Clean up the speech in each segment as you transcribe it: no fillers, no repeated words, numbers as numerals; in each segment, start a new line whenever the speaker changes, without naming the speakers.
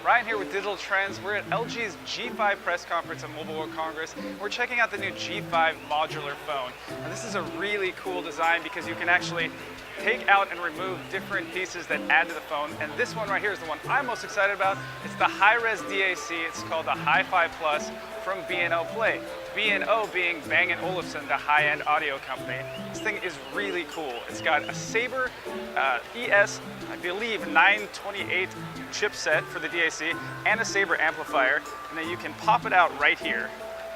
Ryan here with Digital Trends. We're at LG's G5 press conference at Mobile World Congress. We're checking out the new G5 modular phone. And this is a really cool design because you can actually take out and remove different pieces that add to the phone. And this one right here is the one I'm most excited about. It's the high-res DAC. It's called the Hi-Fi Plus from B&O Play. B&O being Bang and Olufsen, the high-end audio company. This thing is really cool. It's got a Sabre ES, I believe, 928 chipset for the DAC and a Sabre amplifier. And then you can pop it out right here.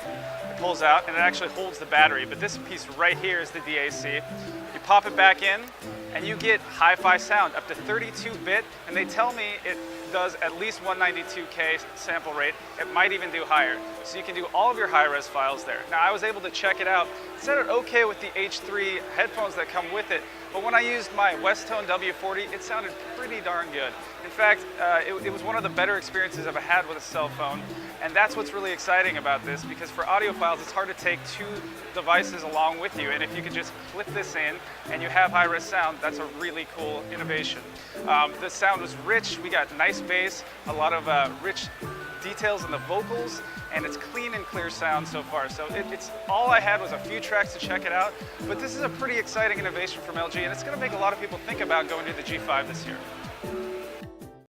It pulls out and it actually holds the battery, but this piece right here is the DAC. You pop it back in and you get hi-fi sound up to 32-bit, and they tell me it does at least 192K sample rate. It might even do higher. So you can do all of your high-res files there. Now I was able to check it out. It sounded okay with the H3 headphones that come with it, but when I used my Westone W40, it sounded pretty darn good. In fact, it was one of the better experiences I've had with a cell phone, and that's what's really exciting about this, because for audiophiles, it's hard to take two devices along with you, and if you can just clip this in and you have high-res sound, that's a really cool innovation. The sound was rich. We got nice bass, a lot of rich details in the vocals, and it's clean and clear sound so far. So it's all I had was a few tracks to check it out, but this is a pretty exciting innovation from LG, and it's going to make a lot of people think about going to the G5 this year.